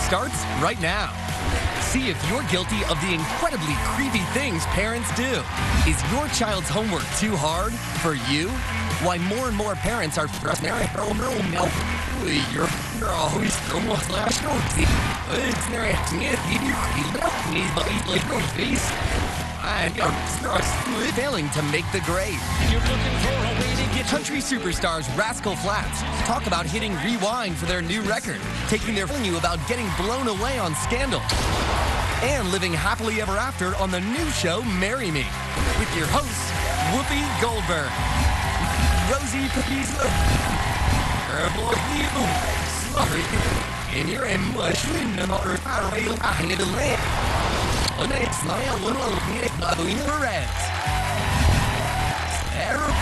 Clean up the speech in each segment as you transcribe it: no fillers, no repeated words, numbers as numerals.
starts right now. See if you're guilty of the incredibly creepy things parents do. Is your child's homework too hard for you? Why more and more parents are failing to make the grade. You're looking for a way to get Country superstars Rascal Flatts talk about hitting rewind for their new record, taking their you about getting blown away on Scandal, and living happily ever after on the new show Marry Me, with your hosts Whoopi Goldberg, Rosie Papizla, and your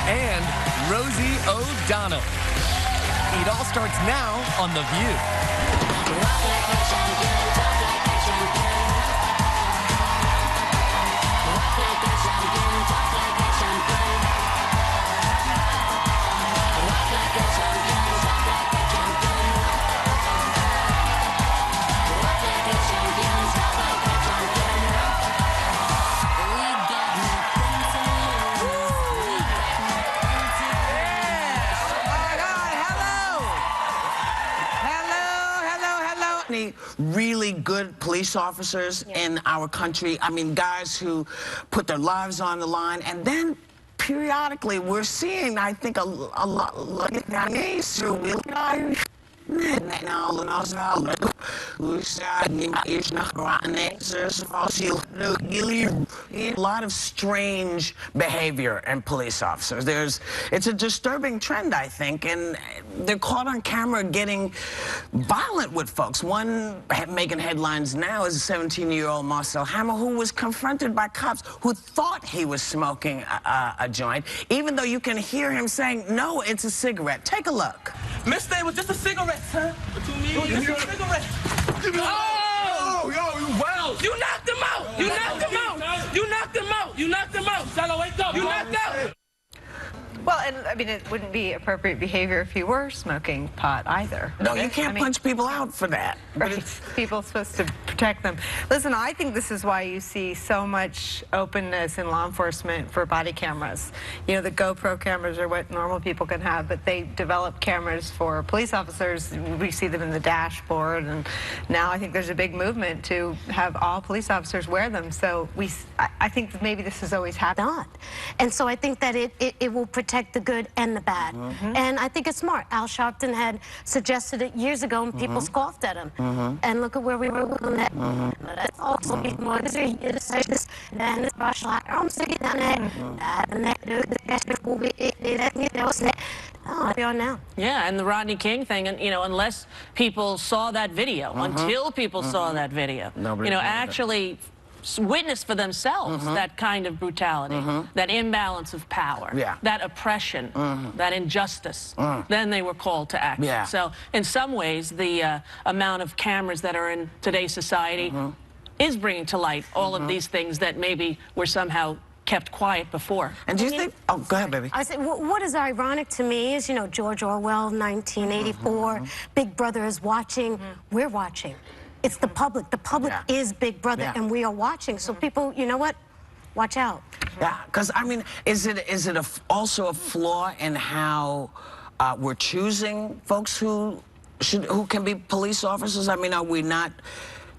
and Rosie O'Donnell. It all starts now on The Really good police officers in our country. I mean, guys who put their lives on the line, and then periodically we're seeing, I think, a lot of guys who will a lot of strange behavior in police officers. It's a disturbing trend, I think, and they're caught on camera getting violent with folks. One making headlines now is a 17-year-old Marcel Hammer, who was confronted by cops who thought he was smoking a joint, even though you can hear him saying, "No, it's a cigarette." Take a look. Mister, it was just a cigarette, sir. What you mean? It was just a cigarette. Oh! Yo, wow! You knocked him out! You knocked him out! You knocked him out! You knocked him out! Shallow, wake up! You knocked out! Well, and I mean, it wouldn't be appropriate behavior if you were smoking pot either. No, you can't punch people out for that. Right. People are supposed to protect them. Listen, I think this is why you see so much openness in law enforcement for body cameras. You know, the GoPro cameras are what normal people can have, but they develop cameras for police officers. We see them in the dashboard, and now I think there's a big movement to have all police officers wear them. So I think maybe this has always happened. Not. And so I think that it will protect the good and the bad. And I think it's smart. Al Sharpton had suggested it years ago, and people scoffed at him. And look at where we were with that. That's also more now. Yeah, and the Rodney King thing, and you know, unless people saw that video, until people saw that video, you know, actually witness for themselves that kind of brutality, that imbalance of power, that oppression, that injustice, then they were called to action. So in some ways, the amount of cameras that are in today's society is bringing to light all of these things that maybe were somehow kept quiet before. And do you think, oh, go ahead, baby. I said, what is ironic to me is, you know, George Orwell, 1984, Big Brother is watching, we're watching. It's the public. The public is Big Brother, and we are watching. So people, you know what? Watch out. Yeah, because, I mean, is it also a flaw in how we're choosing folks who can be police officers? I mean, are we not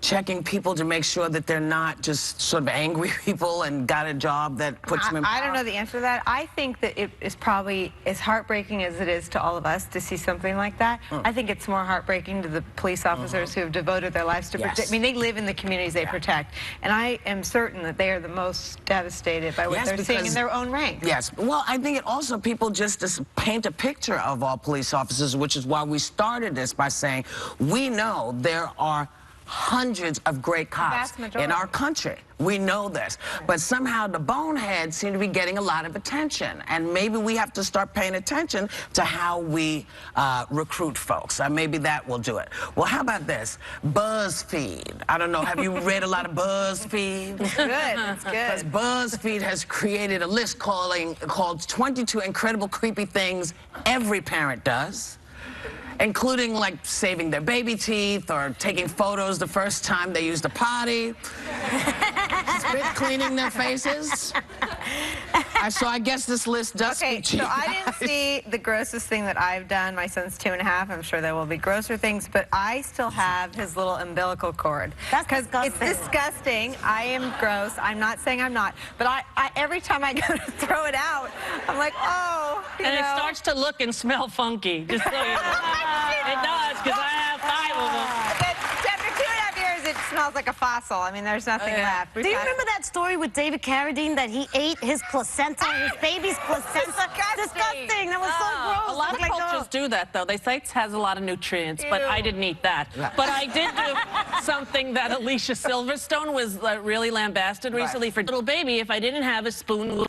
checking people to make sure that they're not just sort of angry people and got a job that puts them in power? I don't know the answer to that. I think that it is probably as heartbreaking as it is to all of us to see something like that. I think it's more heartbreaking to the police officers who have devoted their lives to protect. I mean, they live in the communities they protect. And I am certain that they are the most devastated by what they're seeing in their own ranks. Yes. Well, I think it also, people just paint a picture of all police officers, which is why we started this by saying, we know there are hundreds of great cops in our country. We know this. But somehow the boneheads seem to be getting a lot of attention. And maybe we have to start paying attention to how we recruit folks. Maybe that will do it. Well, how about this? BuzzFeed. I don't know. Have you read a lot of BuzzFeed? It's good. It's good. Because BuzzFeed has created a list called 22 Incredible Creepy Things Every Parent Does. including like saving their baby teeth or taking photos the first time they used a potty, spit cleaning their faces. So I guess this list does speak to you so I guys. didn't see the grossest thing that I've done. My son's 2.5. I'm sure there will be grosser things, but I still have his little umbilical cord. That's disgusting. It's disgusting. I am gross. I'm not saying I'm not, but I every time I go to throw it out, I'm like, oh, you And know. it starts to look and smell funky, just so you know. It does, because I have 5 of them. But after 2.5 years, it smells like a fossil. I mean, there's nothing left. Do you remember that story with David Carradine that he ate his placenta, his baby's placenta? Disgusting. That was so gross. A lot of Like, cultures do that, though. They say it has a lot of nutrients, but I didn't eat that. But I did do something that Alicia Silverstone was really lambasted recently for little baby. If I didn't have a spoon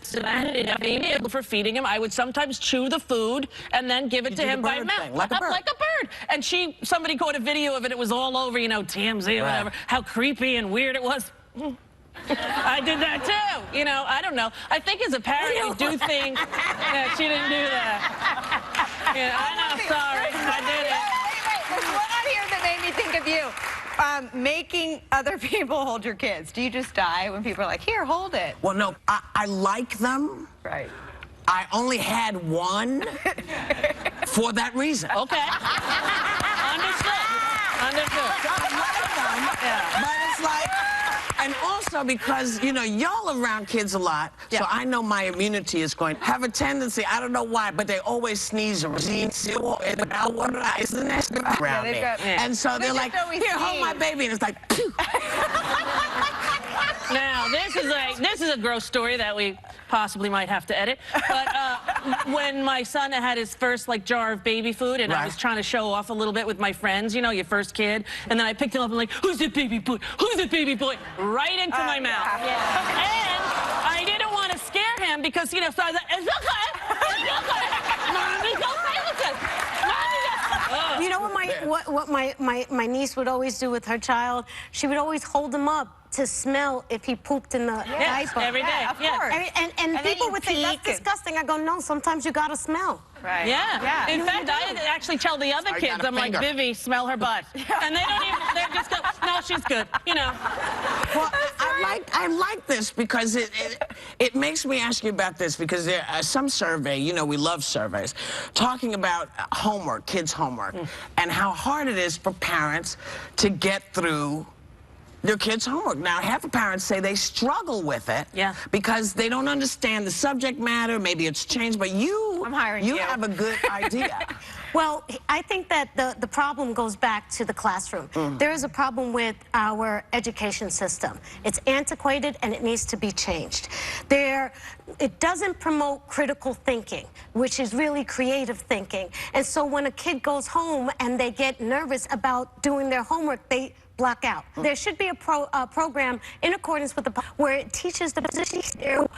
for feeding him, I would sometimes chew the food and then give it to him by mouth, like a bird. like a bird. And somebody caught a video of it. It was all over, you know, TMZ or whatever. How creepy and weird it was. I did that too. You know, I don't know. I think as a parent, you do think that she didn't do that. Yeah, I know, sorry. I did it. Wait, there's one on here that made me think of you. Making other people hold your kids. Do you just die when people are like, here, hold it? Well, no, I like them. Right. I only had one for that reason. Okay. Understood. But it's like, and also because, you know, y'all around kids a lot, so I know my immunity is going to have a tendency, I don't know why, but they always sneeze around me. And so they're like, here, hold my baby, and it's like, pew. Now, this is a gross story that we possibly might have to edit. But when my son had his first jar of baby food, and I was trying to show off a little bit with my friends, you know, your first kid, and then I picked him up and like, who's the baby boy? Who's the baby boy? Right into my mouth. And I didn't want to scare him because, you know, so I was like, it's okay. It's okay. Mommy's okay with this. You know what my niece would always do with her child? She would always hold him up to smell if he pooped in the diaper. Every day. Of course. And people would think that's disgusting. I go, no, sometimes you gotta smell. Right. Yeah. In fact, I actually tell the other kids, I'm like, Vivi, smell her butt. And they don't even, they just go, no, she's good, you know. Well, I like this because it makes me ask you about this because there some survey, you know, we love surveys, talking about homework, kids' homework, and how hard it is for parents to get through their kids' homework. Now, half the parents say they struggle with it because they don't understand the subject matter. Maybe it's changed, but you have a good idea. Well, I think that the problem goes back to the classroom. There is a problem with our education system. It's antiquated and it needs to be changed. It doesn't promote critical thinking, which is really creative thinking. And so when a kid goes home and they get nervous about doing their homework, they block out. There should be a program in accordance with where it teaches the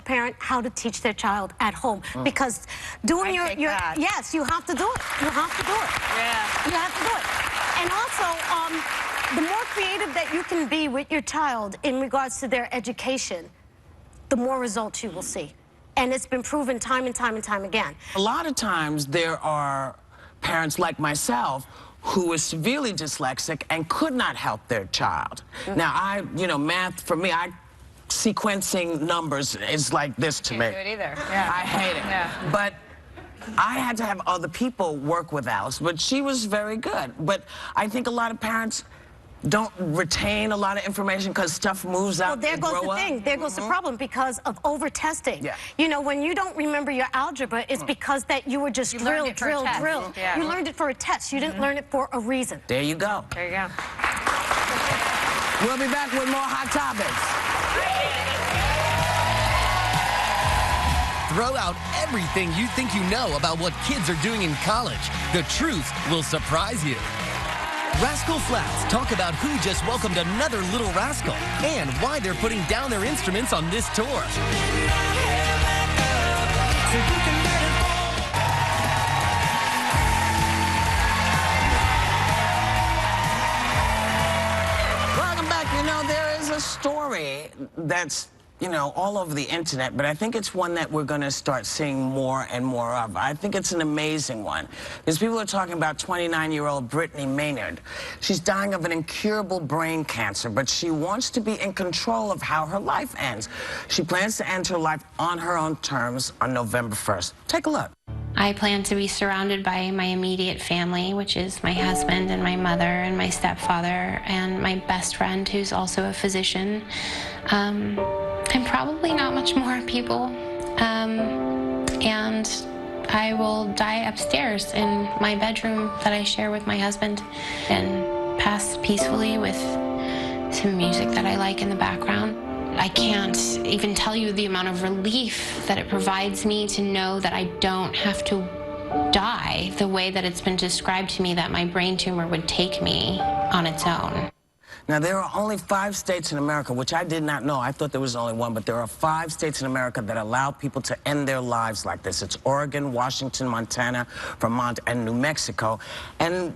parent how to teach their child at home, because doing yes, you have to do it. You have to do it. Yeah. You have to do it. And also, the more creative that you can be with your child in regards to their education, the more results you will see. And it's been proven time and time and time again. A lot of times there are parents like myself who is severely dyslexic and could not help their child. Now, you know, math, for me, sequencing numbers is like this to me. Can't do it either. Yeah. I hate it. But I had to have other people work with Alice, but she was very good. But I think a lot of parents don't retain a lot of information because stuff moves out. Well, there goes the thing. There goes the problem because of over-testing. Yeah. You know, when you don't remember your algebra, it's because that you were just drill. Yeah. You learned it for a test. You didn't learn it for a reason. There you go. There you go. We'll be back with more Hot Topics. Throw out everything you think you know about what kids are doing in college. The truth will surprise you. Rascal Flatts talk about who just welcomed another little rascal and why they're putting down their instruments on this tour. Welcome back. You know, there is a story that's you know, all over the internet, but I think it's one that we're going to start seeing more and more of. I think it's an amazing one. Because people are talking about 29-year-old Brittany Maynard. She's dying of an incurable brain cancer, but she wants to be in control of how her life ends. She plans to end her life on her own terms on November 1st. Take a look. I plan to be surrounded by my immediate family, which is my husband and my mother and my stepfather and my best friend, who's also a physician. And probably not much more people. And I will die upstairs in my bedroom that I share with my husband and pass peacefully with some music that I like in the background. I can't even tell you the amount of relief that it provides me to know that I don't have to die the way that it's been described to me that my brain tumor would take me on its own. Now, there are only 5 states in America, which I did not know. I thought there was only 1, but there are 5 states in America that allow people to end their lives like this. It's Oregon, Washington, Montana, Vermont, and New Mexico. And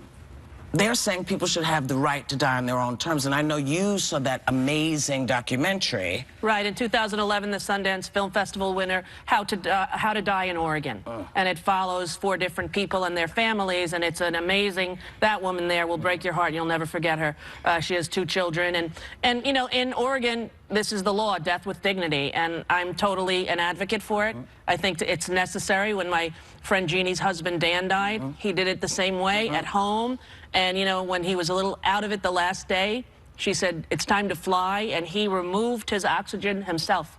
they're saying people should have the right to die on their own terms. And I know you saw that amazing documentary. Right, in 2011, the Sundance Film Festival winner, How to Die in Oregon. And it follows 4 different people and their families, and it's an amazing, that woman there will break your heart. You'll never forget her. She has 2 children. And you know, in Oregon, this is the law, death with dignity, and I'm totally an advocate for it. I think it's necessary. When my friend Jeannie's husband, Dan, died, he did it the same way at home. And, you know, when he was a little out of it the last day, she said, it's time to fly, and he removed his oxygen himself.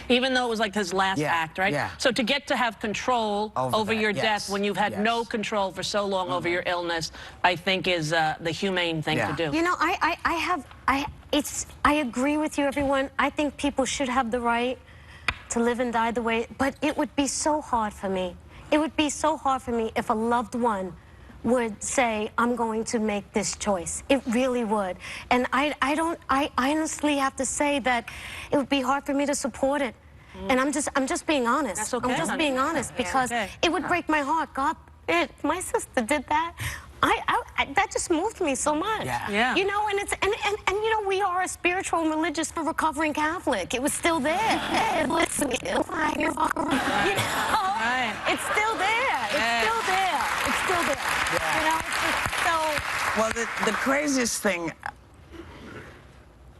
Even though it was like his last act, right? Yeah. So to get to have control over your death when you've had no control for so long over your illness, I think is the humane thing to do. You know, I agree with you, everyone. I think people should have the right to live and die the way, but it would be so hard for me. It would be so hard for me if a loved one would say, I'm going to make this choice. It really would. And I honestly have to say that it would be hard for me to support it. And I'm just being honest. That's okay, I'm just being honest because it would break my heart. God, my sister did that. That just moved me so much. You know, and you know, we are a spiritual and religious recovering Catholic. It was still there. Hey, listen, you know, it's still there. It's still there. It's still there. You know, it's so. Well, the craziest thing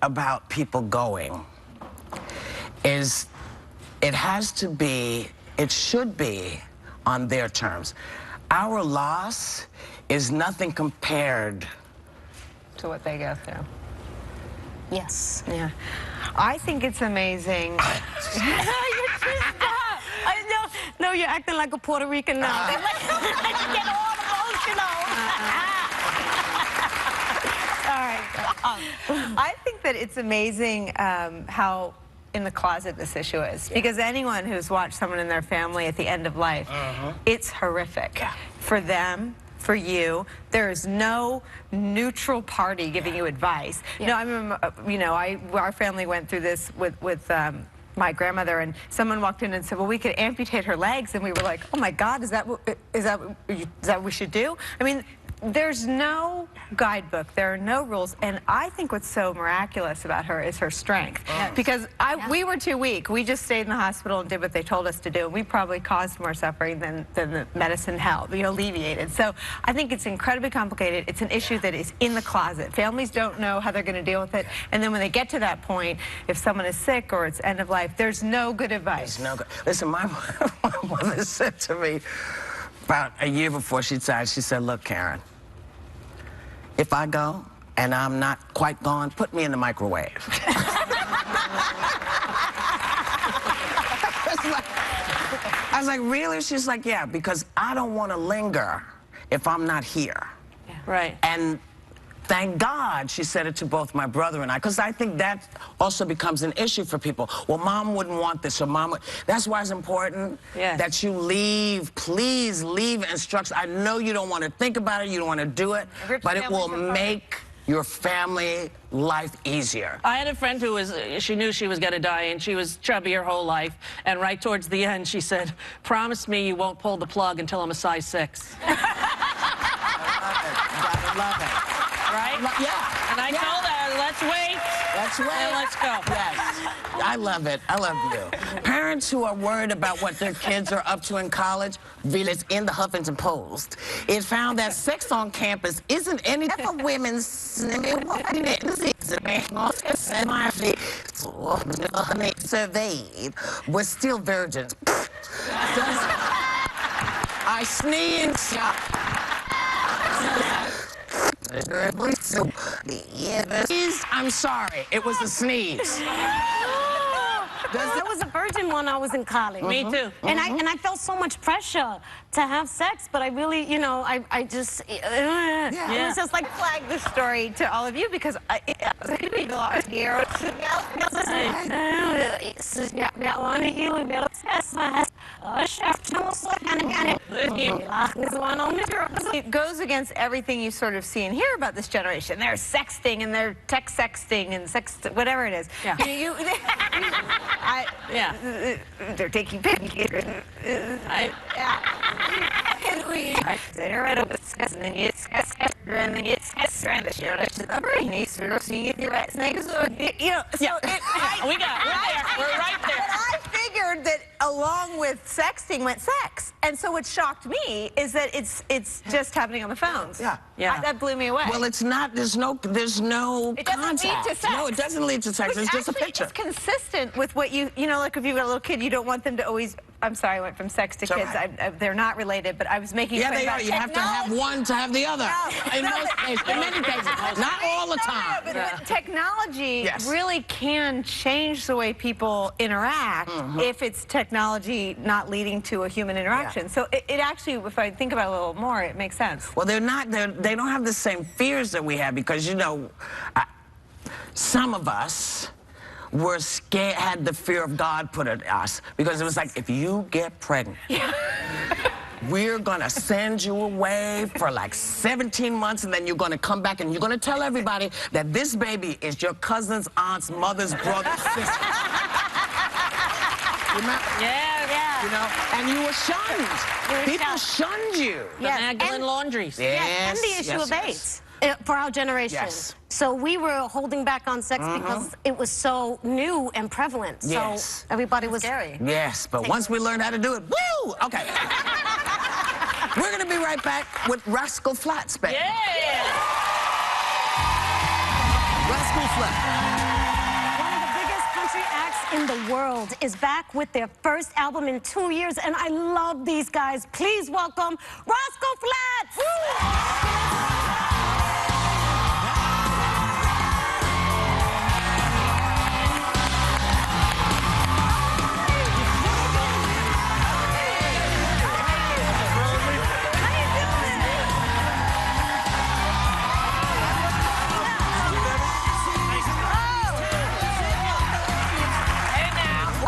about people going is it should be on their terms. Our loss is nothing compared to what they go through. Yes. Yeah. I think it's amazing. No, you're acting like a Puerto Rican now. They get all emotional. All right. I think that it's amazing how in the closet this issue is. Because anyone who's watched someone in their family at the end of life, it's horrific. For them, for you, there is no neutral party giving you advice. No, I remember, you know, our family went through this with my grandmother, and someone walked in and said, well, we could amputate her legs, and we were like, oh my God, is that what we should do? I mean, there's no guidebook, there are no rules, and I think what's so miraculous about her is her strength. Because we were too weak. We just stayed in the hospital and did what they told us to do. We probably caused more suffering than the medicine helped, you know, alleviated. So I think it's incredibly complicated. It's an issue that is in the closet. Families don't know how they're going to deal with it, and then when they get to that point, if someone is sick or it's end of life, there's no good advice. There's no good. Listen, my mother said to me about a year before she died, she said, look, Karen, if I go and I'm not quite gone, put me in the microwave. I was like, really? She's like, yeah, because I don't want to linger if I'm not here. Right. And thank God she said it to both my brother and I, because I think that also becomes an issue for people. Well, Mom wouldn't want this, or Mom would. That's why it's important that you leave, please leave instructions. I know you don't want to think about it, you don't want to do it, but it will make your family life easier. I had a friend who was, she knew she was going to die, and she was chubby her whole life, and right towards the end she said, promise me you won't pull the plug until I'm a size 6. I love it. Right? Yeah. And I told her, let's wait. Let's wait. And let's go. Yes. I love it. I love you. Parents who are worried about what their kids are up to in college, it's in the Huffington Post. It found that sex on campus isn't anything for women's surveyed was still virgins. I sneezed. I'm sorry, it was a sneeze. I was a virgin when I was in college. Me too. And I felt so much pressure to have sex, but I really, you know, I just, it was just like Flag this story to all of you because it goes against everything you sort of see and hear about this generation. They're sexting and they're text sexting and sex, whatever it is. Yeah. They're taking pictures. We got it. We're right there. I figured that along with sexting went sex, and so what shocked me is that it's just happening on the phones. Yeah. That blew me away. Well, it's not. There's no it doesn't contact. lead to sex. No, it doesn't lead to sex. Which It's just a actually picture. is consistent with what you know, like if you've got a little kid, you don't want them to always. I'm sorry, I went from sex to kids. Right. They're not related, but I was making. Yeah, they are. You have to have one to have the other. In most cases, in many cases, not all the time. But technology really can change the way people interact if it's technology not leading to a human interaction. So it actually, if I think about it a little more, it makes sense. Well, they don't have the same fears that we have because, you know, some of us were scared, had the fear of God put at us because it was like, if you get pregnant, we're gonna send you away for like 17 months and then you're gonna come back and you're gonna tell everybody that this baby is your cousin's aunt's mother's brother's sister. Remember? Yeah. You know, and you were shunned. People shunned you. The Magdalene laundries. and the issue of AIDS for our generation. Yes. So we were holding back on sex because it was so new and prevalent. Yes. So everybody was scary. Yes, but once we learned how to do it, woo! Okay. We're gonna be right back with Rascal Flatts, baby. Yeah. Rascal Flatts. One of the biggest country acts in the world is back with their first album in 2 years, and I love these guys. Please welcome Rascal Flatts!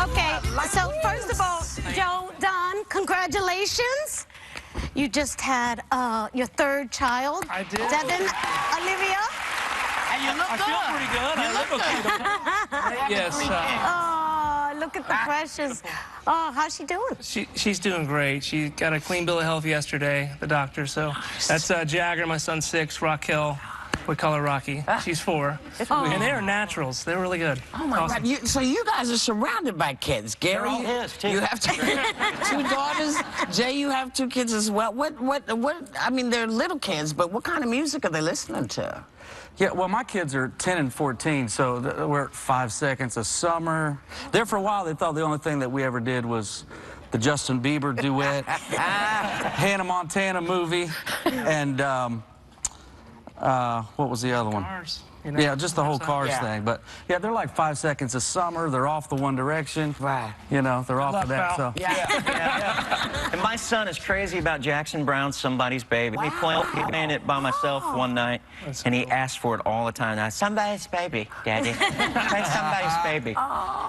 Okay, so first of all, Joe, Don, congratulations. You just had your third child. I did. Devin, Olivia. And you look I feel pretty good. I look okay. Yes. Oh, look at the precious. Oh, how's she doing? She's doing great. She got a clean bill of health yesterday, the doctor. So that's Jagger, my son's 6, Raquel. We call her Rocky. She's 4. And they are naturals. They're really good. Oh my God! So you guys are surrounded by kids. Gary, you have 2 daughters. Jay, you have 2 kids as well. What? I mean, they're little kids, but what kind of music are they listening to? Yeah, well, my kids are 10 and 14, so we're at 5 Seconds of Summer. There for a while, they thought the only thing that we ever did was the Justin Bieber duet, Hannah Montana movie, and what was the other one? Cars. You know, Yeah, just the whole Cars thing. But yeah, they're like 5 Seconds of Summer. They're off the One Direction. Right. You know, they're off of that. So. And my son is crazy about Jackson Brown's Somebody's Baby. He playing it by myself one night, and he asked for it all the time. Now, Somebody's Baby, Daddy. Play Somebody's Baby.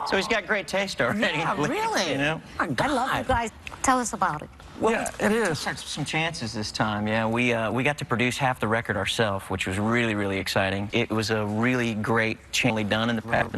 So he's got great taste already. Yeah, really? You know? My God. I love you guys. Tell us about it. Well, Yeah, it is. Took some chances this time. Yeah, we got to produce half the record ourselves, which was really, really exciting. It was a really great channel done in the past.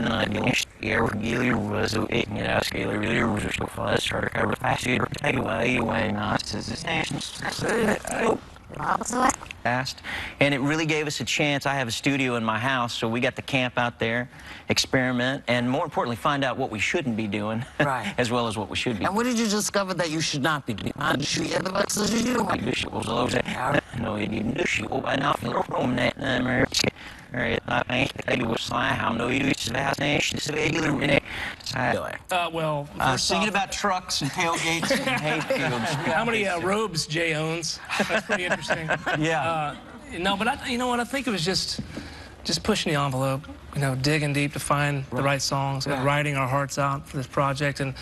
Fast. And it really gave us a chance. I have a studio in my house, so we got to camp out there, experiment, and more importantly, find out what we shouldn't be doing, right, as well as what we should be. And what did you discover that you should not be doing? Singing about trucks and tailgates and hayfields. How many robes Jay owns? That's pretty interesting. Yeah. No, but you know what? I think it was just pushing the envelope. You know, digging deep to find the right songs and writing our hearts out for this project, and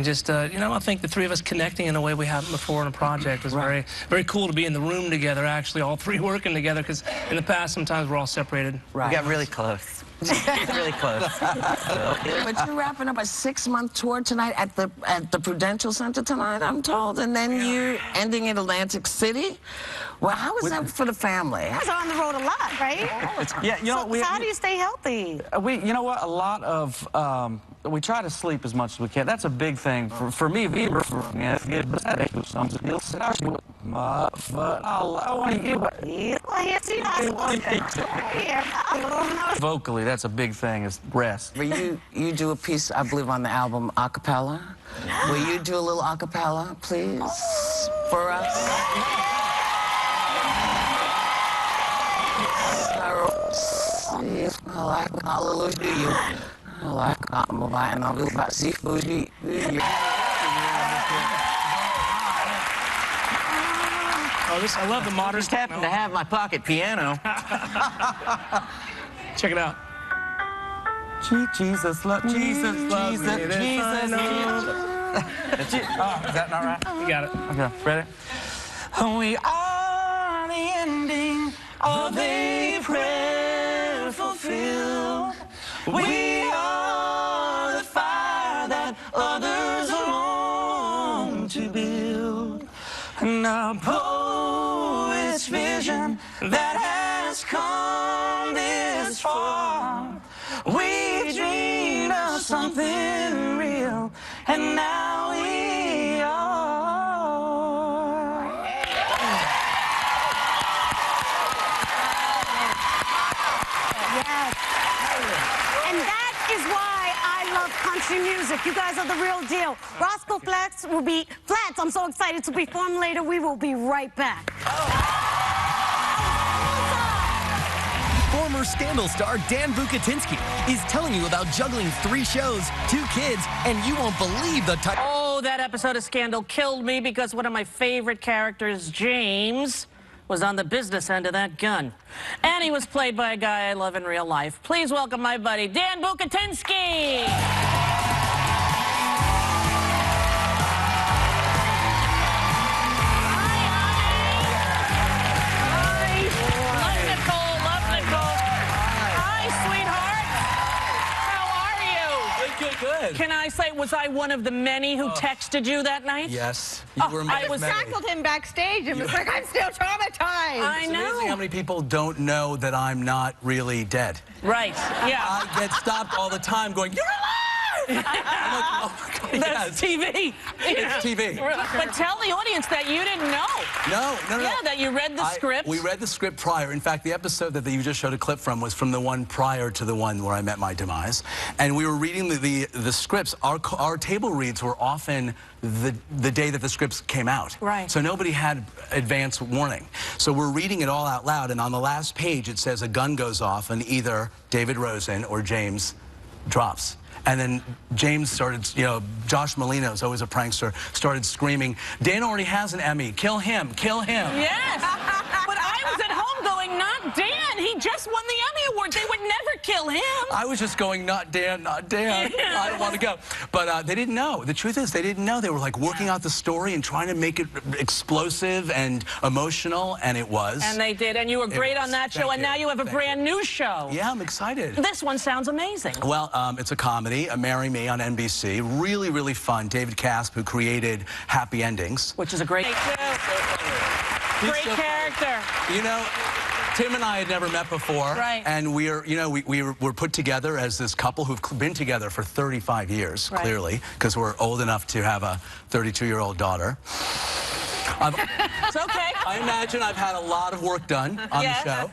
just you know, I think the three of us connecting in a way we haven't before in a project was very cool to be in the room together. Actually, all three working together, because in the past sometimes we're all separated. Right. We got really close. Really close. But you're wrapping up a 6-month tour tonight at the Prudential Center tonight, I'm told, and then you're ending in Atlantic City. Well, how is that for the family? You guys are on the road a lot, right? Yeah, you know, so how do you stay healthy? You know what? A lot of we try to sleep as much as we can. That's a big thing for me. Vocally, that's a big thing, is rest. But you do a piece, I believe, on the album a cappella. Will you do a little a cappella, please, for us? I love the modern. Just happened to have my pocket piano. Check it out. Jesus love, Jesus, Jesus, Jesus. Oh, is that not right? You got it. Okay, ready? We are the ending of a prayer fulfilled. We are the fire that others long to build. And a poet's vision that has come this far. We dreamed of something real, and now we are. Yes. And that is why I love country music. You guys are the real deal. Rascal Flatts will be Flats. I'm so excited to perform later. We will be right back. Former Scandal star Dan Bucatinsky is telling you about juggling 3 shows, 2 kids, and you won't believe the type. Oh, that episode of Scandal killed me because one of my favorite characters, James, was on the business end of that gun. And he was played by a guy I love in real life. Please welcome my buddy, Dan Bucatinsky. Good. Can I say, was I one of the many who texted you that night? Yes. You were I tackled him backstage and was like, I'm still traumatized. I know. It's amazing how many people don't know that I'm not really dead. Right, yeah. I get stopped all the time going, you're alive! I'm like, oh my God, That's TV. It's TV. But tell the audience that you didn't know. No. Yeah, that you read the script. We read the script prior. In fact, the episode that you just showed a clip from was from the one prior to the one where I met my demise. And we were reading the scripts. Our table reads were often the day that the scripts came out. Right. So nobody had advance warning. So we're reading it all out loud, and on the last page it says a gun goes off and either David Rosen or James drops. And then James started, you know, Josh Molina is always a prankster, started screaming, Dan already has an Emmy, kill him, kill him. Yes, but I was at home going, not Dan, he just won the Emmy Award, they would never kill him. I was just going, not Dan, not Dan, I don't want to go. But they didn't know. The truth is, they didn't know. They were like working out the story and trying to make it explosive and emotional, and it was. And they did, and you were great on that show, and now you have a brand new show. Yeah, I'm excited. This one sounds amazing. Well, it's a comedy. Marry Me on NBC. Really, really fun. David Casp, who created Happy Endings. Which is a great Great character. You know, Tim and I had never met before. Right. And we're put together as this couple who've been together for 35 years, clearly, because we're old enough to have a 32-year-old daughter. It's okay. I imagine I've had a lot of work done on the show.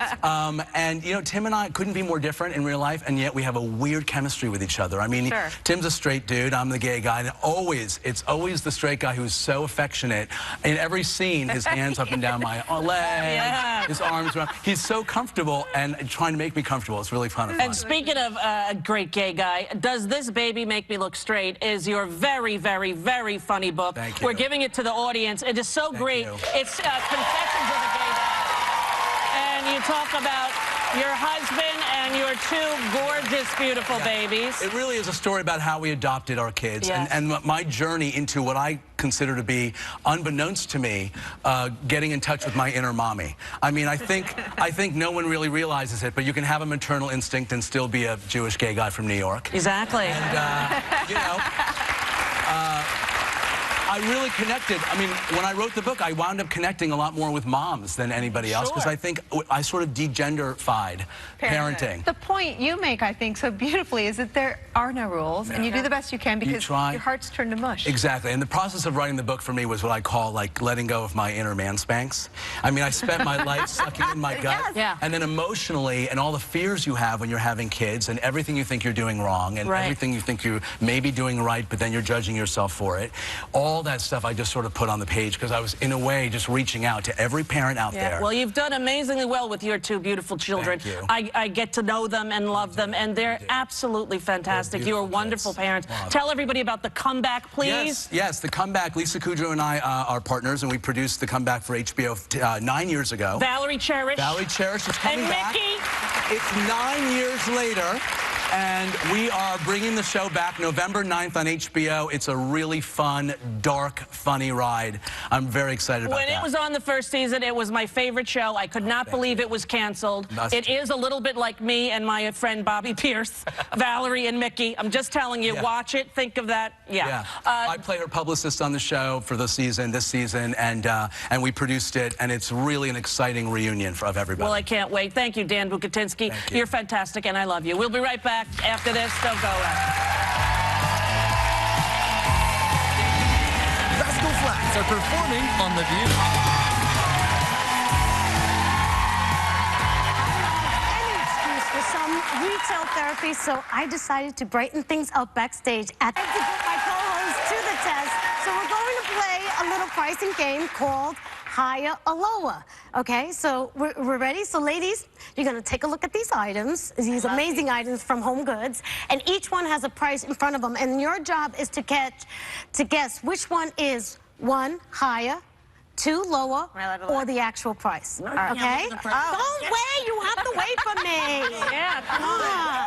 And, you know, Tim and I couldn't be more different in real life, and yet we have a weird chemistry with each other. I mean, Tim's a straight dude, I'm the gay guy, and it's always the straight guy who's so affectionate. In every scene, his hands up and down my leg, his arms around. He's so comfortable and trying to make me comfortable. It's really fun. And speaking of a great gay guy, Does This Baby Make Me Look Straight is your very, very, very funny book. Thank you. We're giving it to the audience. It is so great. It's Confessions of a Gay Guy. And you talk about your husband and your two gorgeous, beautiful babies. It really is a story about how we adopted our kids and my journey into what I consider to be, unbeknownst to me, getting in touch with my inner mommy. I mean, I think no one really realizes it, but you can have a maternal instinct and still be a Jewish gay guy from New York. Exactly. And, you know, I really connected. I mean, when I wrote the book, I wound up connecting a lot more with moms than anybody else, because I think I sort of degenderified parenting. The point you make, I think, so beautifully is that there are no rules, and you do the best you can because your heart's turned to mush. Exactly, and the process of writing the book for me was what I call, like, letting go of my inner man spanks. I mean, I spent my life sucking in my gut, and then emotionally, and all the fears you have when you're having kids, and everything you think you're doing wrong, and everything you think you may be doing right, but then you're judging yourself for it. All that stuff I just sort of put on the page because I was, in a way, just reaching out to every parent out there. Well, you've done amazingly well with your two beautiful children. Thank you. I get to know them and love them, and they're absolutely fantastic. You're wonderful parents. Tell everybody about The Comeback, please. Yes, The Comeback. Lisa Kudrow and I are partners, and we produced The Comeback for HBO 9 years ago. Valerie Cherish. Valerie Cherish is coming back. And Mickey. It's 9 years later. And we are bringing the show back November 9th on HBO. It's a really fun, dark, funny ride. I'm very excited about that. When it was on the first season, it was my favorite show. I could not believe it was canceled. It is a little bit like me and my friend Bobby Pierce, Valerie and Mickey. I'm just telling you, watch it, think of that. I play her publicist on the show for this season, and we produced it, and it's really an exciting reunion of everybody. Well, I can't wait. Thank you, Dan Bucatinsky. You're fantastic, and I love you. We'll be right back after this. Don't go away. Rascal Flatts are performing on The View. Any excuse for some retail therapy, so I decided to brighten things up backstage to put my co-host to the test. So we're going to play a little pricing game called Higher or Lower. Okay, so we're ready. So ladies, you're gonna take a look at these items, these amazing items from Home Goods, and each one has a price in front of them. And your job is to guess which one is 1 higher, 2 lower, or the actual price. Okay? Don't wait. You have to wait for me. Come on.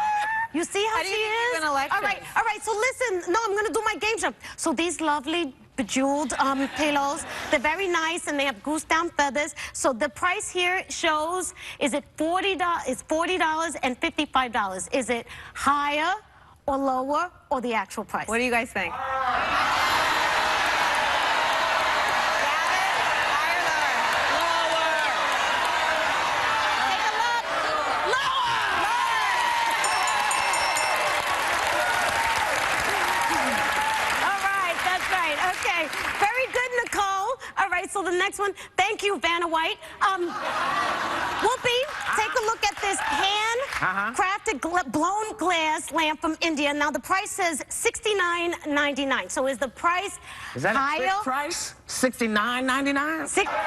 You see how she is? All right. So listen. No, I'm gonna do my game show. So these lovely bejeweled pillows, they're very nice and they have goose down feathers. So the price here shows, is it $40? It's $40 and $55. Is it higher or lower or the actual price? What do you guys think? So the next one, thank you, Vanna White. Whoopi, take a look at this hand-crafted blown glass lamp from India. Now the price says $69.99. So is the price higher? Is that a fixed price? $69.99? Think it's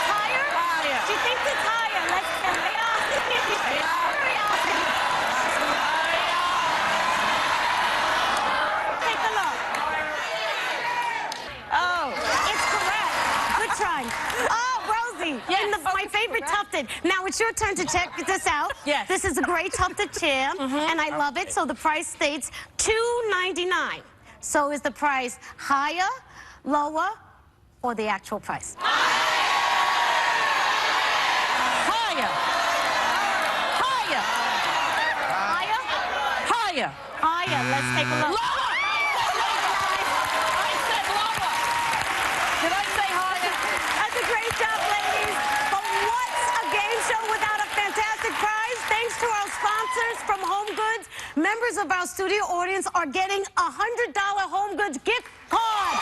higher? She thinks it's higher. Let's my favorite tufted. Now it's your turn to check this out. Yes. This is a great tufted chair, and I love it. So the price states $2.99. So is the price higher, lower, or the actual price? Higher. Higher. Higher? Higher. Higher. Let's take a look. Lower. I said lower. Did I say higher? That's a great job, ladies. But what's a game show without a fantastic prize? Thanks to our sponsors from Home Goods, members of our studio audience are getting a $100 Home Goods gift card.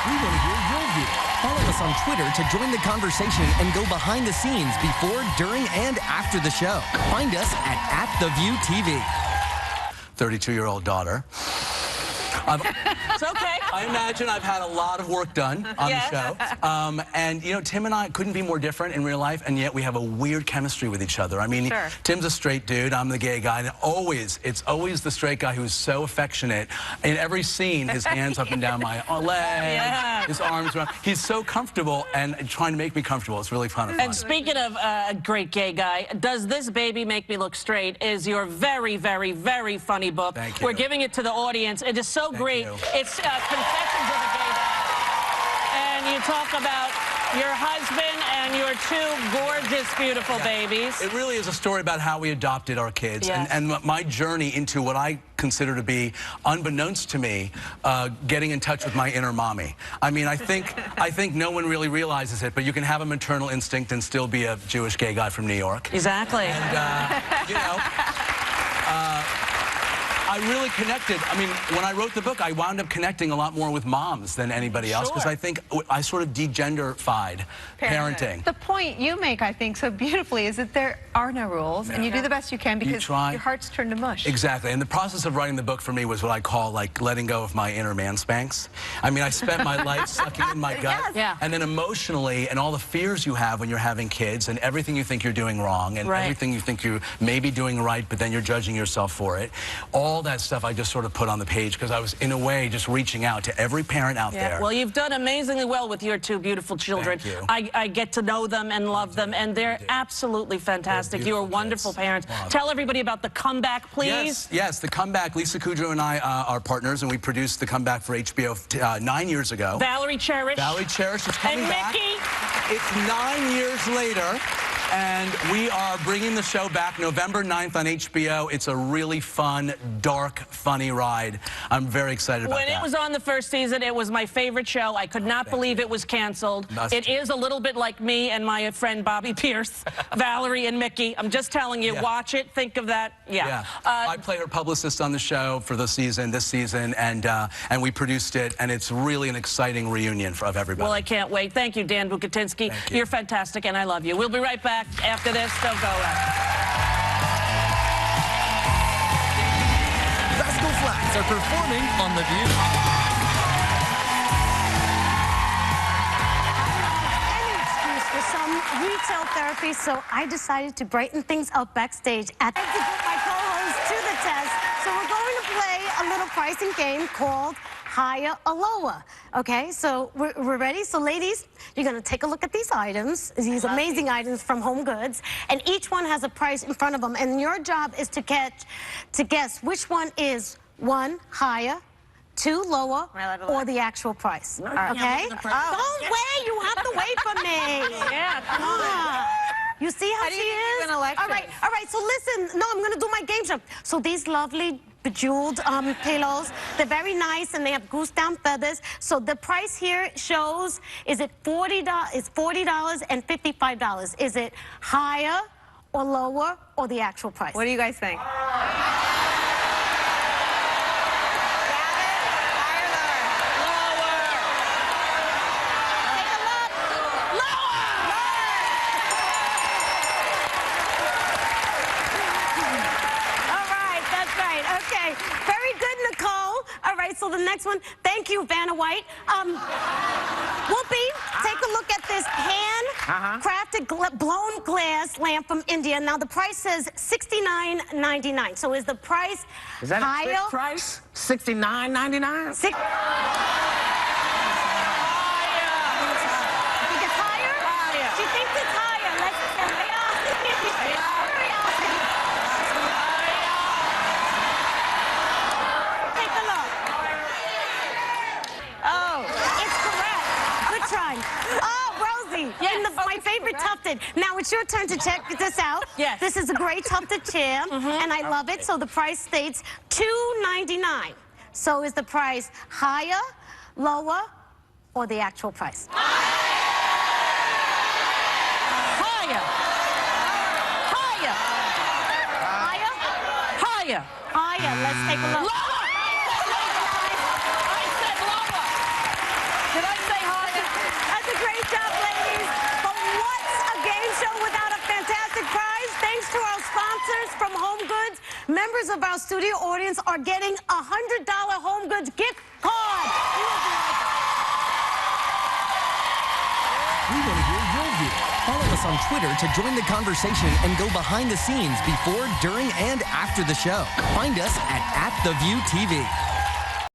We want to hear your view. Follow us on Twitter to join the conversation and go behind the scenes before, during, and after the show. Find us at @TheViewTV. 32-year-old daughter. It's okay. I imagine I've had a lot of work done on the show. And, you know, Tim and I couldn't be more different in real life, and yet we have a weird chemistry with each other. I mean, Tim's a straight dude, I'm the gay guy, and it's always the straight guy who's so affectionate. In every scene, his hands up and down my legs, his arms around. He's so comfortable and trying to make me comfortable. It's really fun. And speaking of a great gay guy, Does This Baby Make Me Look Straight is your very, very, very funny book. Thank you. We're giving it to the audience. It is so great. It's Confessions of a Gay Dad. And you talk about your husband and your two gorgeous, beautiful babies. It really is a story about how we adopted our kids and my journey into what I consider to be, unbeknownst to me, getting in touch with my inner mommy. I mean, I think no one really realizes it, but you can have a maternal instinct and still be a Jewish gay guy from New York. Exactly. And, you know, I really connected. I mean, when I wrote the book, I wound up connecting a lot more with moms than anybody else because I think I sort of degenderified parenting. The point you make, I think, so beautifully is that there are no rules, and you do the best you can because your heart's turned to mush. Exactly. And the process of writing the book for me was what I call, like, letting go of my inner man spanks. I mean, I spent my life sucking in my gut. And then emotionally, and all the fears you have when you're having kids, and everything you think you're doing wrong, and everything you think you may be doing right, but then you're judging yourself for it. All that stuff I just sort of put on the page because I was, in a way, just reaching out to every parent out there. Well, you've done amazingly well with your two beautiful children. Thank you. I get to know them and love them, and they're absolutely fantastic. You are wonderful parents. Tell everybody about The Comeback, please. Yes, The Comeback. Lisa Kudrow and I are partners, and we produced The Comeback for HBO 9 years ago. Valerie Cherish. Valerie Cherish is coming back. And Mickey. It's 9 years later. And we are bringing the show back November 9th on HBO. It's a really fun, dark, funny ride. I'm very excited about that. When it was on the first season, it was my favorite show. I could not believe it was canceled. It is a little bit like me and my friend Bobby Pierce, Valerie and Mickey. I'm just telling you, watch it, think of that. I play her publicist on the show for this season, and we produced it, and it's really an exciting reunion of everybody. Well, I can't wait. Thank you, Dan Bukatinsky. You're fantastic, and I love you. We'll be right back after this. Don't go away. Rascal Flatts are performing on The View. Any excuse for some retail therapy, so I decided to brighten things up backstage to put my co-host to the test. So we're going to play a little pricing game called Higher or Lower. Okay, so we're ready. So ladies, you're gonna take a look at these items, these amazing items from Home Goods, and each one has a price in front of them. And your job is to guess which one is 1 higher, 2 lower, or the actual price. Okay? Don't wait. You have to wait for me. Come on. You see how she is? All right. So listen. No, I'm gonna do my game show. So these lovely bejeweled pillows, they're very nice and they have goose down feathers. So the price here shows, is it $40? It's $40 and $55. Is it higher or lower or the actual price? What do you guys think? So the next one, thank you, Vanna White. Whoopi, take a look at this hand-crafted blown glass lamp from India. Now the price says $69.99. So is the price higher? Is that a fixed price? $69.99? Think it's higher? She thinks it's higher. Let's my favorite tufted. Now it's your turn to check this out. Yes. This is a gray tufted chair, and I love it. So the price states $2.99. So is the price higher, lower, or the actual price? Higher. Higher. Higher. Higher. higher. Let's take a look. Did I say higher? That's a great job, ladies. But what's a game show without a fantastic prize? Thanks to our sponsors from Home Goods, members of our studio audience are getting a $100 Home Goods gift card. We want to hear your view. Follow us on Twitter to join the conversation and go behind the scenes before, during, and after the show. Find us at @TheViewTV.